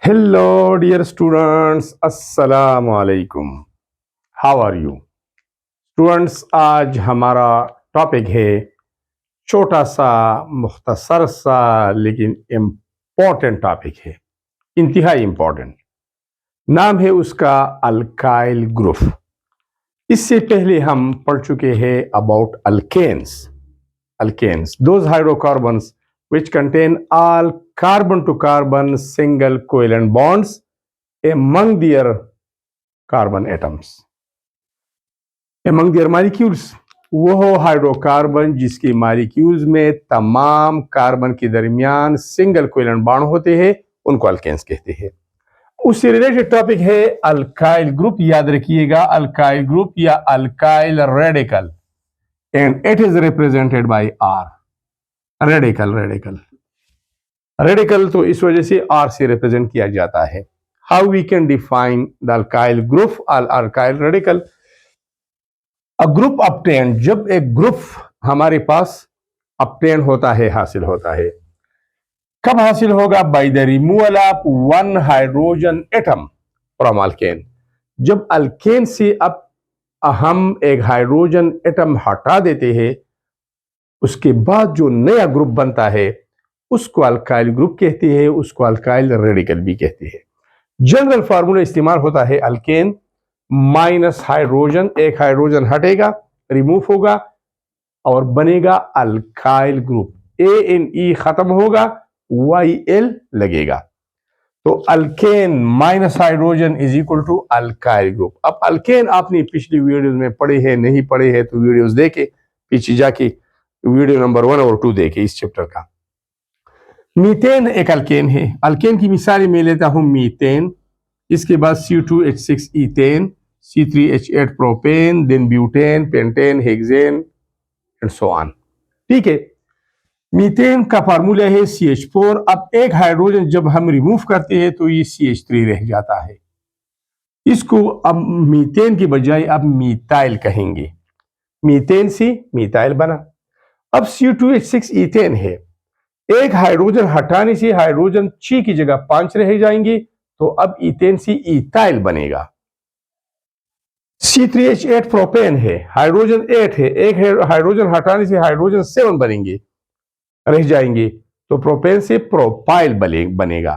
Hello, dear students. Assalamu alaikum. How are you? Students, आज हमारा topic है छोटा सा, मुख्तसर सा, लेकिन इम्पोर्टेंट टॉपिक है, इंतहाई इम्पोर्टेंट। नाम है उसका अल्काइल ग्रुप। इससे पहले हम पढ़ चुके हैं about alkanes. Alkanes, those hydrocarbons which contain all carbon to carbon single covalent bonds among their carbon atoms, among their molecules। वो हाइड्रोकार्बन जिसके मॉलिक्यूल्स में तमाम कार्बन के दरमियान सिंगल कोवेलेंट बॉन्ड होते हैं, उनको अल्केन्स कहते हैं। उससे रिलेटेड टॉपिक है अल्काइल ग्रुप। याद रखिएगा, अल्काइल ग्रुप या alkyl radical, and it is represented by R. Radical तो इस वजह से आर से रिप्रेजेंट किया जाता है। How we can define the alkyl group, alkyl radical. A group obtain, जब एक ग्रुप हमारे पास ऑब्टेन होता है, हासिल होता है, कब हासिल होगा? By the removal of one hydrogen atom from alkane. जब अल्केन से अब हम एक हाइड्रोजन एटम हटा देते हैं, उसके बाद जो नया ग्रुप बनता है उसको अल्काइल ग्रुप कहते हैं, उसको अल्काइल रेडिकल भी कहते हैं। जनरल फार्मूला इस्तेमाल होता है अल्केन माइनस हाइड्रोजन, एक हाइड्रोजन हटेगा, रिमूव होगा और बनेगा अल्काइल ग्रुप। ANE खत्म होगा, YL लगेगा, तो alkane minus hydrogen is equal to alkyl group. अब अल्केन आपने पिछली वीडियोस में पढ़े हैं, नहीं पढ़े हैं तो वीडियोस देखे, पीछे जाके वीडियो नंबर 1 और 2 देखे इस चैप्टर का। मीथेन एक अल्केन है। अल्केन की मिसाल में लेता हूं मीथेन, इसके बाद C2H6 ethane, C3H8 propane, then butane, pentane, hexane and so on. ठीक है, मीथेन का फार्मूला है CH4। अब एक हाइड्रोजन जब हम रिमूव करते हैं तो ये CH3 रह जाता है। इसको अब मीथेन की बजाय अब मीथाइल कहेंगे। मीथेन से मीथाइल बना। अब C2H6 ईथेन है, एक हाइड्रोजन हटाने से हाइड्रोजन 6 की जगह 5 रह जाएंगे, तो अब ईथेन से ईथाइल बनेगा। C3H8 प्रोपेन है, हाइड्रोजन 8 है, एक हाइड्रोजन हटाने से हाइड्रोजन 7 बनेंगे, रह जाएंगे, तो प्रोपेन से प्रोपाइल बनेगा।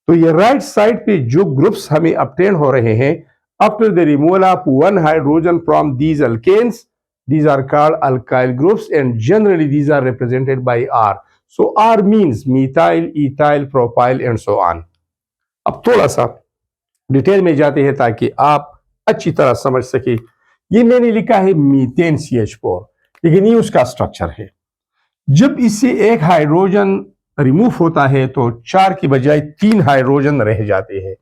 तो ये राइट साइड पे जो ग्रुप्स हमें ऑब्टेन हो रहे हैं after the removal of one hydrogen from these alkanes, these are called alkyl groups and generally these are represented by R. So R means methyl, ethyl, propyl and so on. अब थोड़ा सा detail में जाते हैं ताकि आप अच्छी तरह समझ सके। ये मैंने लिखा है मीथेन CH4, लेकिन ये उसका स्ट्रक्चर है। जब इससे एक हाइड्रोजन रिमूव होता है तो 4 की बजाय 3 हाइड्रोजन रह जाते हैं।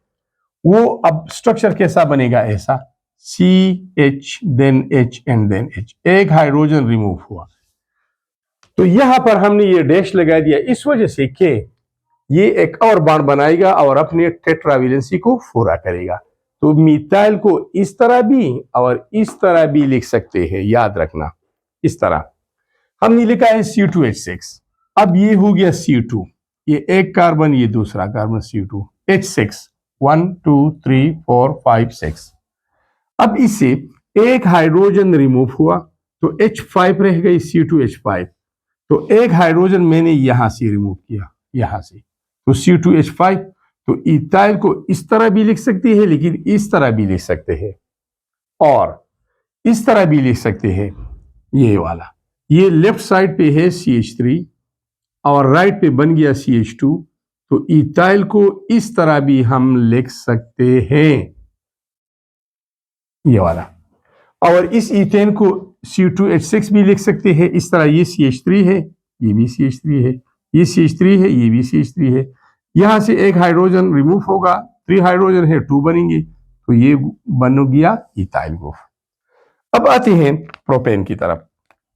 वो अब स्ट्रक्चर कैसा बनेगा? ऐसा CH then H and then H, एक हाइड्रोजन रिमूव हुआ, तो यहां पर हमने ये डैश लगा दिया इस वजह से कि ये एक और बॉन्ड बनाएगा और अपने टेट्रावैलेंसी को पूरा करेगा। तो मिथाइल को इस तरह भी और इस तरह भी लिख सकते हैं, याद रखना। इस तरह हमने लिखा है C2H6, अब ये हो गया C2, ये एक कार्बन, ये दूसरा कार्बन C2, H6, 1 2 3 4 5 6। अब इससे एक हाइड्रोजन रिमूव हुआ तो H5 रह गई, C2H5, तो एक हाइड्रोजन मैंने यहां से रिमूव किया, यहां से, तो C2H5। तो इथाइल को इस तरह भी लिख सकते हैं, लेकिन इस तरह भी लिख सकते हैं और इस तरह भी लिख सकते हैं। ये वाला, ये लेफ्ट साइड पे है CH3 और राइट पे बन गया CH2, तो इथाइल को इस तरह भी हम लिख सकते हैं, ये वाला। और इस ईथेन को C2H6 भी लिख सकते हैं इस तरह, ये CH3 है, ये भी CH3 है, ये CH3 है, ये भी CH3 है। यहां से एक हाइड्रोजन रिमूव होगा, 3 हाइड्रोजन है, 2 बनेंगे, तो ये बन गया इथाइल ग्रुप। अब आते हैं प्रोपेन की तरफ।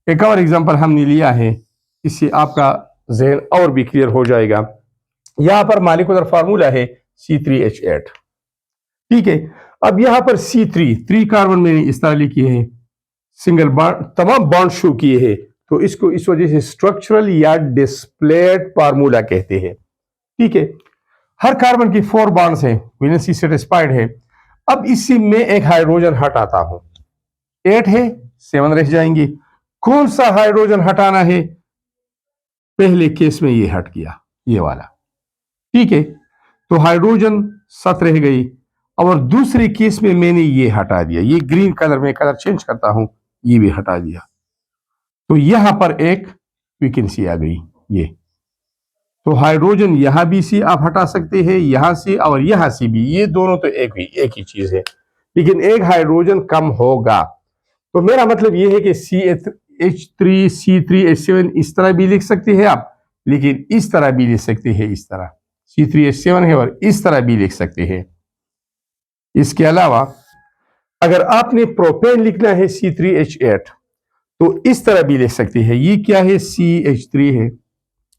एक और एग्जांपल हमने लिया है, इससे आपका जहन और भी क्लियर हो जाएगा। यहां पर मॉलिक्यूलर फार्मूला है C3H8। ठीक है, अब यहां पर C3 कार्बन मैंने इस तरह लिखी है, सिंगल बॉन्ड, तमाम बॉन्ड शो किए हैं, तो इसको इस वजह से स्ट्रक्चरल या डिस्प्लेड फार्मूला कहते हैं। ठीक है, हर कार्बन की 4 बॉन्ड्स हैं, वैलेंसी सेटिस्फाइड है। अब इसी में एक हाइड्रोजन हटाता हूं, 8 है, 7 रह जाएंगे। कौन सा हाइड्रोजन हटाना है? पहले केस में ये हट गया, ये वाला, ठीक है, तो हाइड्रोजन 7 रह गई। और दूसरे केस में मैंने ये हटा दिया, ये ग्रीन कलर में कलर चेंज करता हूं, ये भी हटा दिया। तो यहां पर एक वैकेंसी आ गई। ये तो हाइड्रोजन यहां भी से आप हटा सकते हैं, यहां से और यहां से भी, ये दोनों तो एक ही चीज है, लेकिन एक हाइड्रोजन कम होगा। तो मेरा मतलब यह है कि CH3C3H7 इस तरह भी लिख सकते हैं आप, लेकिन इस तरह भी लिख सकते हैं, इस तरह C3H7 है और इस तरह भी लिख सकते हैं। इसके अलावा अगर आपने प्रोपेन लिखना है C3H8 तो इस तरह भी लिख सकते हैं। ये क्या है? CH3 है,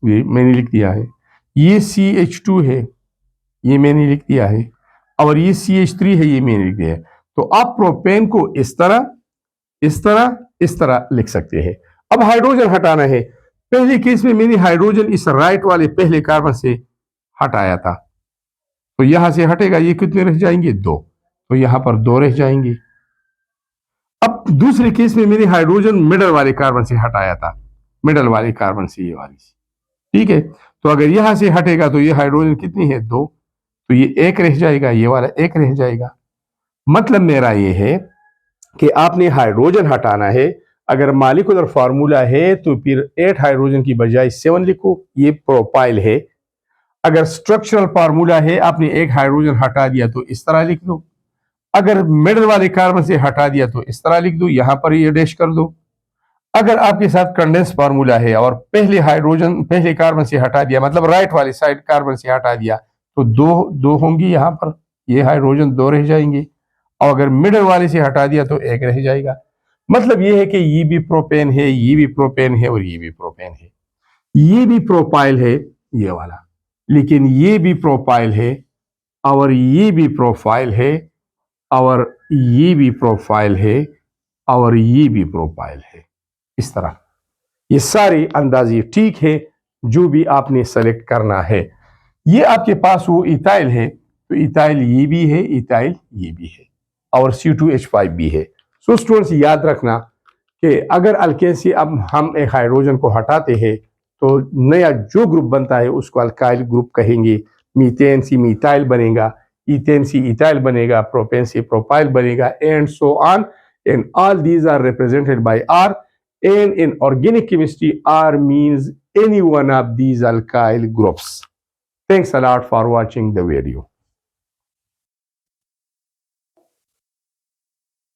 ये मैंने लिख दिया है। ये CH2 है, ये मैंने लिख दिया है। और ये CH3 है, ये मैंने लिख दिया है। तो आप प्रोपेन को इस तरह, इस तरह, इस तरह लिख सकते हैं। अब हाइड्रोजन हटाना है। पहले केस में मैंने हाइड्रोजन इस राइट वाले पहले कार्बन से हटाया था, तो यहां से हटेगा, ये कितने रह जाएंगे? 2, तो यहां पर 2 रह जाएंगे। अब दूसरे केस में मैंने हाइड्रोजन मिडल वाले कार्बन से हटाया था, मिडल वाले कार्बन से, ये वाली, ठीक है। तो अगर यहां से हटेगा तो ये हाइड्रोजन कितनी है? 2, तो ये 1 रह जाएगा, ये वाला 1 रह जाएगा। मतलब मेरा ये है कि आपने हाइड्रोजन हटाना है। अगर मॉलिक्यूलर फार्मूला है तो फिर 8 हाइड्रोजन की बजाय 7 लिखो, ये प्रोपाइल है। अगर स्ट्रक्चरल फार्मूला है, आपने एक हाइड्रोजन हटा दिया तो इस तरह लिख दो। अगर मिडल वाले कार्बन से हटा दिया तो इस तरह लिख दो, यहां पर ये डैश कर दो। अगर आपके साथ कंडेंस फार्मूला है और पहले हाइड्रोजन पहले कार्बन से हटा दिया, मतलब राइट वाली साइड कार्बन से हटा दिया, तो 2 होंगी यहां पर, ये हाइड्रोजन 2 रह जाएंगे। और अगर मिडल वाले से हटा दिया तो 1 रह जाएगा। मतलब ये है कि ये भी प्रोपेन है, ये भी प्रोपेन है और ये भी प्रोपेन है। ये भी प्रोपाइल है, ये वाला, लेकिन ये भी प्रोपाइल है और ये भी प्रोफाइल है और ये भी प्रोफाइल है और ये भी प्रोफाइल है। इस तरह ये सारे अंदाजे ठीक है, जो भी आपने सेलेक्ट करना है। ये आपके पास वो इथाइल है, तो इथाइल ये भी है, इथाइल ये भी है और C2H5 भी है। सो स्टूडेंट्स याद रखना कि अगर अल्केन से अब हम एक हाइड्रोजन को हटाते हैं तो नया जो ग्रुप बनता है उसको अल्काइल ग्रुप कहेंगे। मीथेन से मीथाइल बनेगा, इथेन से इथाइल बनेगा, प्रोपेन से प्रोपाइल बनेगा, and so on, and all these are represented by R, and in organic chemistry R means any one of these alkyl groups. Thanks a lot for watching the video.